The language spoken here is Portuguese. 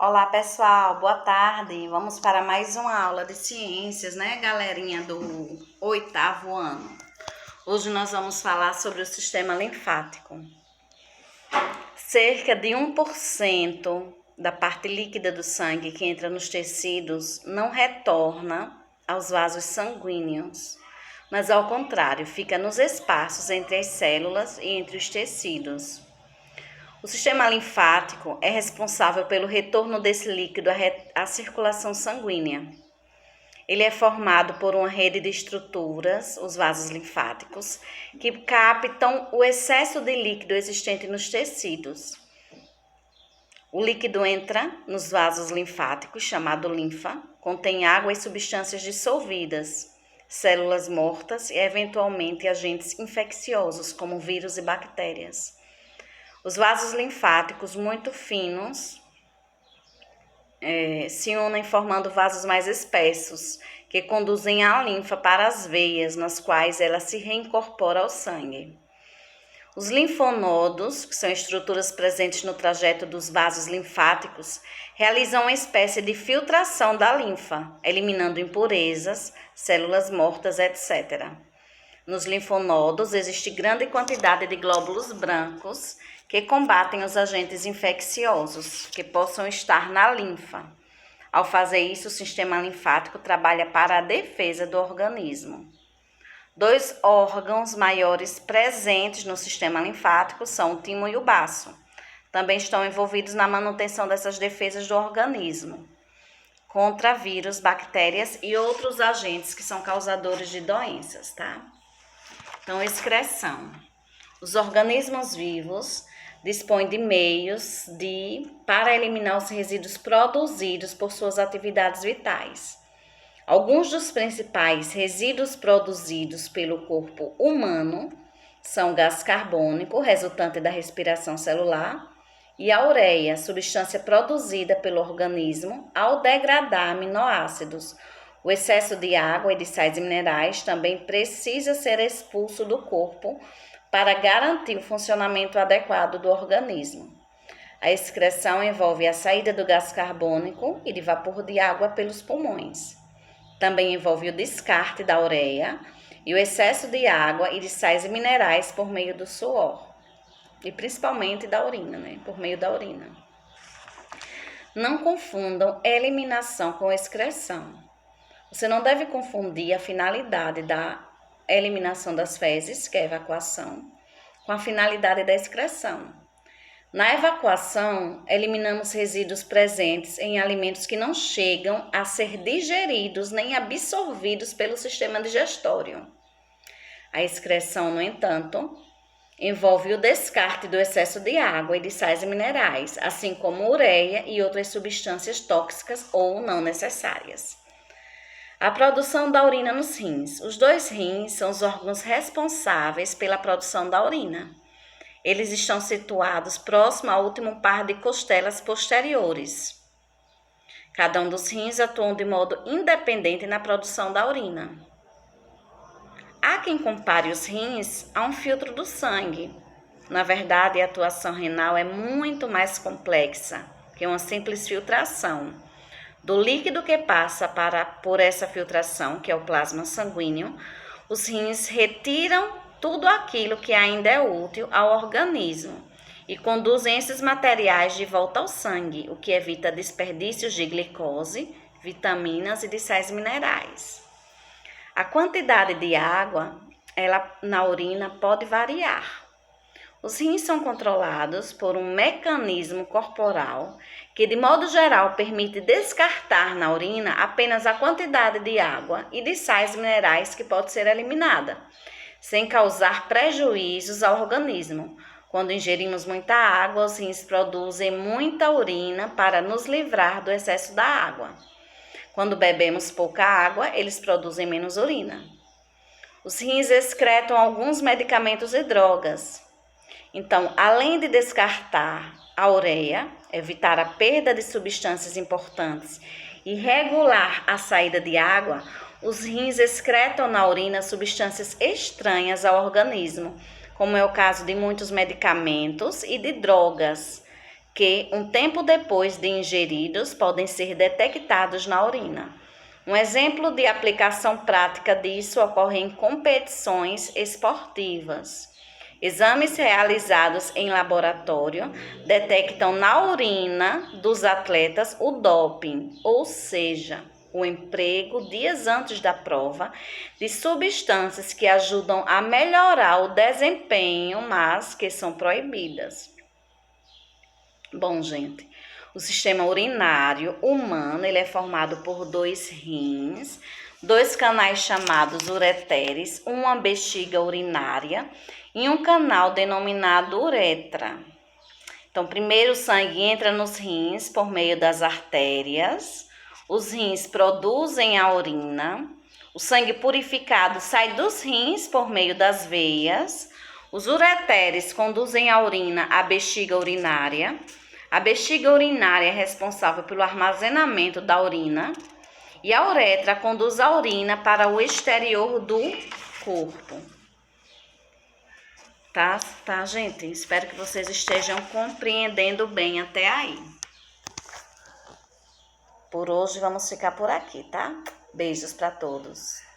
Olá pessoal, boa tarde. Vamos para mais uma aula de ciências, né, galerinha do 8º ano. Hoje nós vamos falar sobre o sistema linfático. Cerca de 1% da parte líquida do sangue que entra nos tecidos não retorna aos vasos sanguíneos, mas ao contrário, fica nos espaços entre as células e entre os tecidos. O sistema linfático é responsável pelo retorno desse líquido à circulação sanguínea. Ele é formado por uma rede de estruturas, os vasos linfáticos, que captam o excesso de líquido existente nos tecidos. O líquido entra nos vasos linfáticos, chamado linfa, contém água e substâncias dissolvidas, células mortas e, eventualmente, agentes infecciosos, como vírus e bactérias. Os vasos linfáticos muito finos se unem formando vasos mais espessos, que conduzem a linfa para as veias, nas quais ela se reincorpora ao sangue. Os linfonodos, que são estruturas presentes no trajeto dos vasos linfáticos, realizam uma espécie de filtração da linfa, eliminando impurezas, células mortas, etc. Nos linfonodos existe grande quantidade de glóbulos brancos que combatem os agentes infecciosos que possam estar na linfa. Ao fazer isso, o sistema linfático trabalha para a defesa do organismo. Dois órgãos maiores presentes no sistema linfático são o timo e o baço. Também estão envolvidos na manutenção dessas defesas do organismo contra vírus, bactérias e outros agentes que são causadores de doenças, tá? Então, excreção. Os organismos vivos dispõem de meios para eliminar os resíduos produzidos por suas atividades vitais. Alguns dos principais resíduos produzidos pelo corpo humano são o gás carbônico, resultante da respiração celular, e a ureia, substância produzida pelo organismo ao degradar aminoácidos. O excesso de água e de sais minerais também precisa ser expulso do corpo para garantir o funcionamento adequado do organismo. A excreção envolve a saída do gás carbônico e de vapor de água pelos pulmões. Também envolve o descarte da ureia e o excesso de água e de sais minerais por meio do suor. E principalmente da urina, né? Por meio da urina. Não confundam eliminação com excreção. Você não deve confundir a finalidade da eliminação das fezes, que é a evacuação, com a finalidade da excreção. Na evacuação, eliminamos resíduos presentes em alimentos que não chegam a ser digeridos nem absorvidos pelo sistema digestório. A excreção, no entanto, envolve o descarte do excesso de água e de sais minerais, assim como ureia e outras substâncias tóxicas ou não necessárias. A produção da urina nos rins. Os dois rins são os órgãos responsáveis pela produção da urina. Eles estão situados próximo ao último par de costelas posteriores. Cada um dos rins atua de modo independente na produção da urina. Há quem compare os rins a um filtro do sangue. Na verdade, a atuação renal é muito mais complexa que uma simples filtração. Do líquido que passa por essa filtração, que é o plasma sanguíneo, os rins retiram tudo aquilo que ainda é útil ao organismo e conduzem esses materiais de volta ao sangue, o que evita desperdícios de glicose, vitaminas e de sais minerais. A quantidade de água na urina pode variar. Os rins são controlados por um mecanismo corporal que, de modo geral, permite descartar na urina apenas a quantidade de água e de sais minerais que pode ser eliminada, sem causar prejuízos ao organismo. Quando ingerimos muita água, os rins produzem muita urina para nos livrar do excesso da água. Quando bebemos pouca água, eles produzem menos urina. Os rins excretam alguns medicamentos e drogas. Então, além de descartar a ureia, evitar a perda de substâncias importantes e regular a saída de água, os rins excretam na urina substâncias estranhas ao organismo, como é o caso de muitos medicamentos e de drogas, que, um tempo depois de ingeridos, podem ser detectados na urina. Um exemplo de aplicação prática disso ocorre em competições esportivas. Exames realizados em laboratório detectam na urina dos atletas o doping, ou seja, o emprego dias antes da prova de substâncias que ajudam a melhorar o desempenho, mas que são proibidas. Bom, gente, o sistema urinário humano ele é formado por 2 rins, 2 canais chamados ureteres, uma bexiga urinária e um canal denominado uretra. Então, primeiro o sangue entra nos rins por meio das artérias, os rins produzem a urina, o sangue purificado sai dos rins por meio das veias, os ureteres conduzem a urina à bexiga urinária. A bexiga urinária é responsável pelo armazenamento da urina e a uretra conduz a urina para o exterior do corpo. Tá, gente? Espero que vocês estejam compreendendo bem até aí. Por hoje vamos ficar por aqui, tá? Beijos para todos.